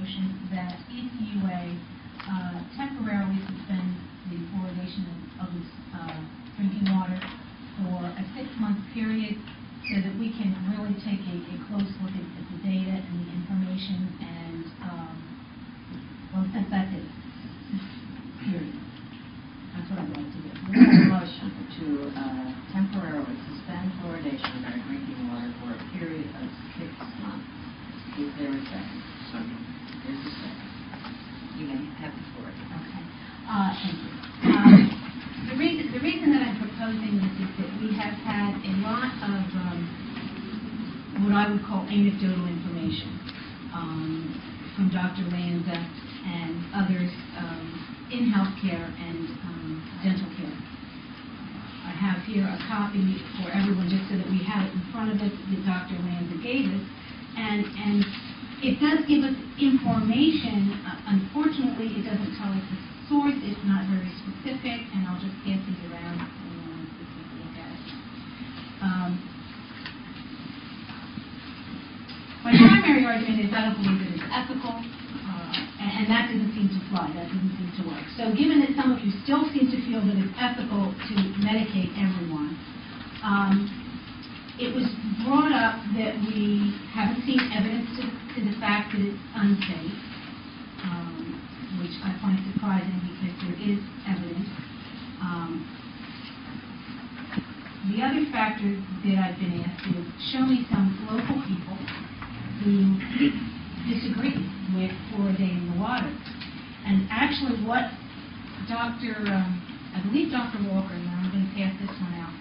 motion that EPUA temporarily suspend the fluoridation of this drinking water for a 6-month period so that we can really take a close look at the data and the information and, well, since that's it, period. That's what I'd like to do. We have a motion to temporarily suspend fluoridation of our drinking water for a period of 6 months. Is there a second? Second. There's a second. You may have the floor. Okay. Thank you. The reason that I'm proposing this is that we have had a lot of what I would call anecdotal information from Dr. Lanza and others in healthcare and dental care. I have here a copy for everyone just so that we have it in front of us that Dr. Lanza gave us. And it does give us information. Unfortunately, it doesn't tell us the source. It's not very specific, and I'll just pass these around so you can take a look at it. My primary argument is I don't believe that it's ethical, and that doesn't seem to fly. That doesn't seem to work. So given that some of you still seem to feel that it's ethical to medicate everyone, it was brought up that we haven't seen evidence to the fact that it's unsafe, which I find surprising because there is evidence. The other factor that I've been asked is show me some local people who disagree with fluoridating the water. And actually what I believe Dr. Walker, and I'm going to pass this one out,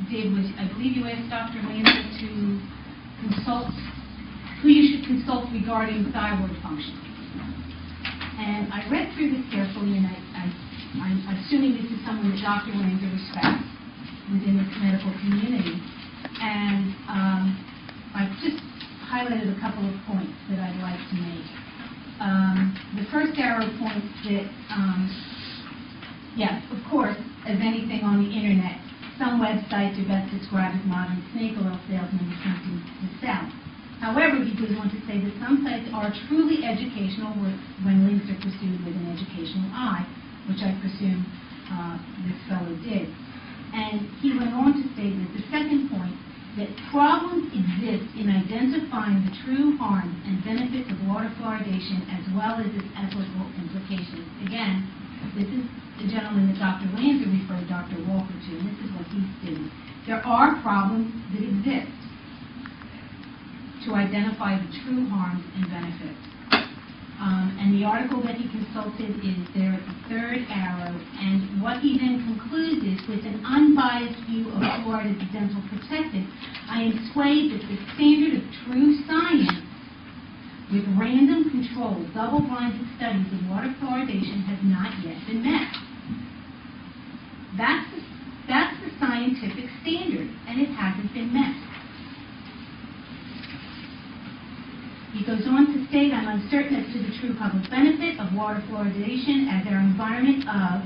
did was, I believe you asked Dr. Lanza to consult, who you should consult regarding thyroid function. And I read through this carefully, and I'm assuming this is someone that Dr. Lanza respects within this medical community. And I've just highlighted a couple of points that I'd like to make. The first arrow points that, yes, of course, as anything on the internet, some websites are best described as modern snake oil salesmen with something to sell. However, he goes on to say that some sites are truly educational when links are pursued with an educational eye, which I presume this fellow did. And he went on to state that the second point, that problems exist in identifying the true harms and benefits of water fluoridation as well as its ethical implications. Again, this is the gentleman that Dr. Lanza referred Dr. Walker to, and this is what he stated. There are problems that exist to identify the true harms and benefits. And the article that he consulted is there at the third arrow, and what he then concludes is, with an unbiased view of fluoride as a dental protectant, I am swayed that the standard of true science with random controlled, double-blinded studies of water fluoridation has not yet been met. That's the scientific standard, and it hasn't been met. He goes on to state, I'm uncertain as to the true public benefit of water fluoridation as our environment of,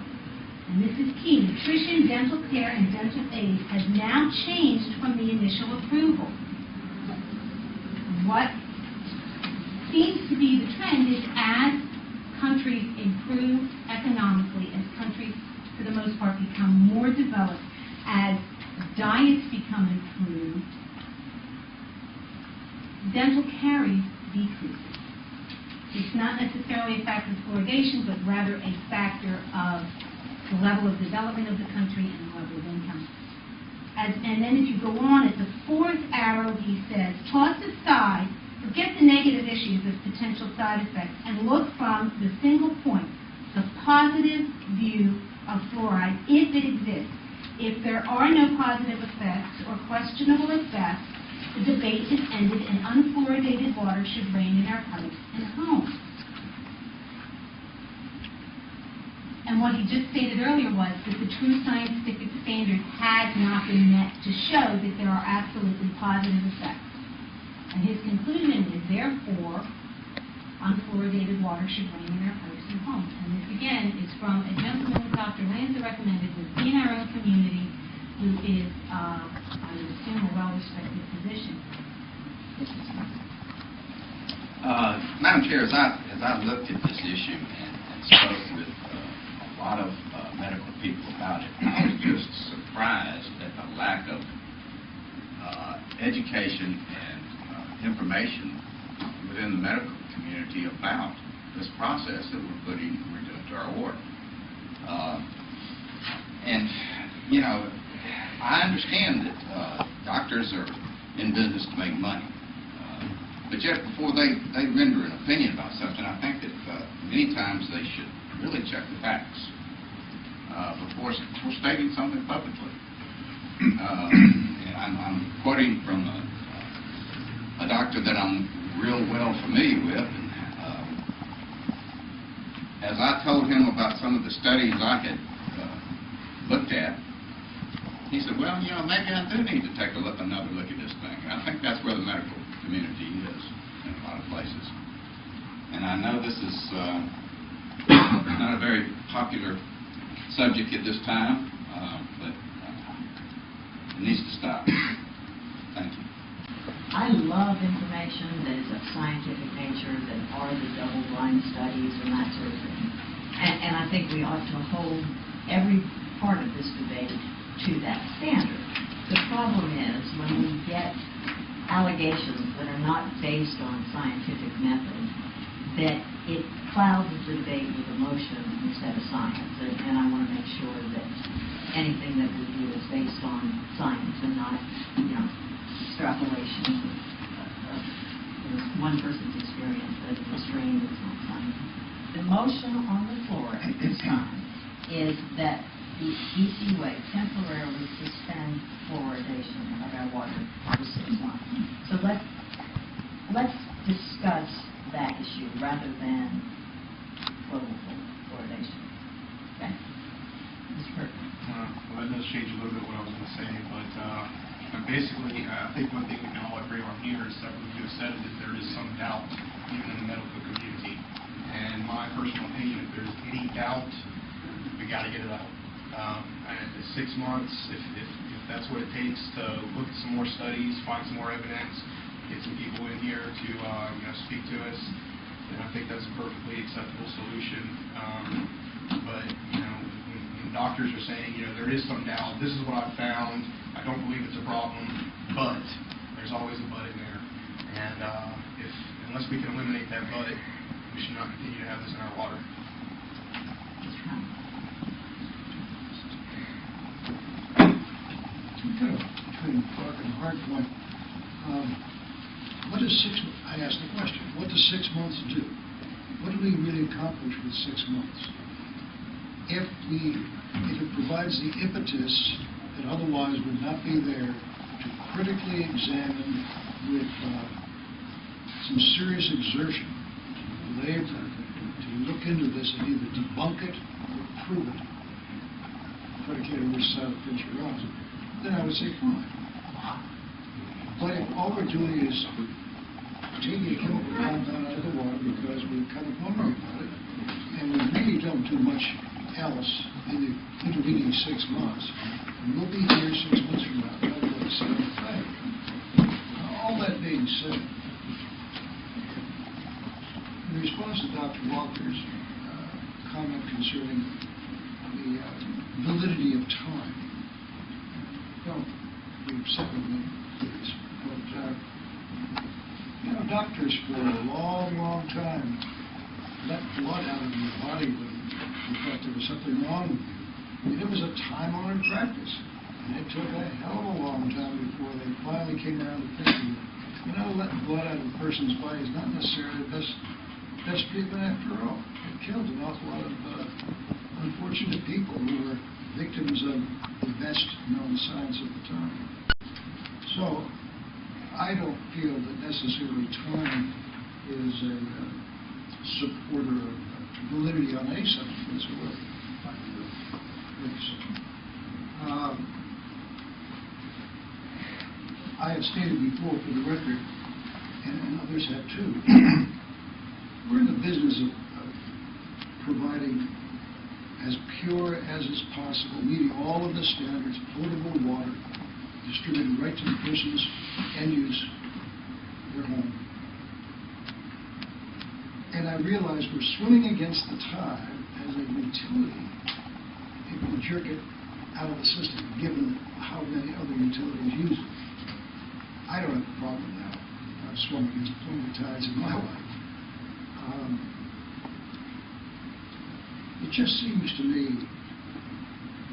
and this is key, nutrition, dental care, and dental aid has now changed from the initial approval. What seems to be the trend is as countries improve economically, as countries, for the most part, become more developed, as diets become improved, dental caries decreases. It's not necessarily a factor of fluoridation, but rather a factor of the level of development of the country and the level of income. And then if you go on, at the fourth arrow, he says, toss aside, forget the negative issues of potential side effects, and look from the single point, the positive view of fluoride, if it exists. If there are no positive effects or questionable effects, the debate is ended and unfluoridated water should reign in our pipes and homes. And what he just stated earlier was that the true scientific standard has not been met to show that there are absolutely positive effects. And his conclusion is, therefore, unfluoridated water should reign in our pipes and homes. And this, again, is from a gentleman that Dr. Lanza recommended within our own community, who is, I would assume, a well-respected physician. Madam Chair, as I looked at this issue and spoke with a lot of medical people about it, I was just surprised at the lack of education and information within the medical community about this process that we're doing to our water. And, you know, I understand that doctors are in business to make money. But yet, before they render an opinion about something, I think that many times they should really check the facts before stating something publicly. And I'm quoting from a doctor that I'm real well familiar with. And, as I told him about some of the studies I had looked at, he said, well, you know, maybe I do need to take another look at this thing. And I think that's where the medical community is in a lot of places. And I know this is not a very popular subject at this time, but it needs to stop. Thank you. I love information that is of scientific nature, that are the double-blind studies and that sort of thing. And I think we ought to hold every part of this debate to that standard. The problem is when we get allegations that are not based on scientific method, that it clouds the debate with emotion instead of science. And I want to make sure that anything that we do is based on science and not, you know, extrapolation of one person's experience that is a strain that's not science. The motion on the floor at this time is that the ECWA temporarily suspend fluoridation of our water for 6 months. So let's discuss that issue rather than global fluoridation. Okay? Mr. Kirkman. Well, that does change a little bit what I was going to say, but basically, I think one thing we can all agree on here is that what you have said is that there is some doubt even in the medical community. And my personal opinion, if there's any doubt, we got to get it out. And 6 months, if that's what it takes to look at some more studies, find some more evidence, get some people in here to speak to us, then I think that's a perfectly acceptable solution. But when doctors are saying there is some doubt, this is what I've found, I don't believe it's a problem, but there's always a but in there. And unless we can eliminate that but, we should not continue to have this in our water. Between Clark and Hardpoint, I asked the question, what does 6 months do? What do we really accomplish with 6 months? If it provides the impetus that otherwise would not be there to critically examine with some serious exertion, to look into this and either debunk it or prove it, predicated on which side of the fence you're on, then I would say fine. But if all we're doing is taking a chemical compound out of the water because we're kind of wondering about it, and we really don't do much else in the intervening 6 months, and we'll be here 6 months from now, that'll be the same thing. All that being said, in response to Dr. Walker's comment concerning the validity of time, don't be upset with me, please, but doctors for a long, long time let blood out of your body when you thought there was something wrong with you. I mean, it was a time-honored practice, and it took a hell of a long time before they finally came around to thinking that, letting blood out of a person's body is not necessarily the best treatment after all. It killed an awful lot of unfortunate people who were victims of the best known science at the time. So I don't feel that necessarily time is a supporter of validity on any subject whatsoever. I have stated before, for the record, and others have too, we're in the business of providing as pure as is possible, meeting all of the standards, potable water, distributed right to the person's end use, their home. realize we're swimming against the tide as a utility if we jerk it out of the system, given how many other utilities use it. I don't have a problem now. I've swum against plenty of tides in my life. It just seems to me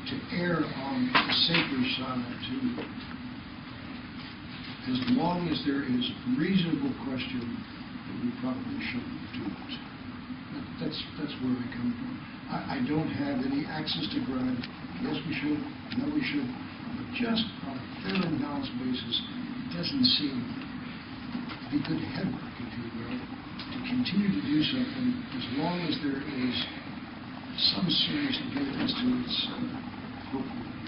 to err on the safer side to, as long as there is reasonable question, that we probably shouldn't do it. That's where I come from. I don't have any access to grind. Yes, we should. No, we should. But just on a fair and balanced basis, it doesn't seem to be good headwork, if you will, to continue to do something as long as there is some serious evidence to its appropriate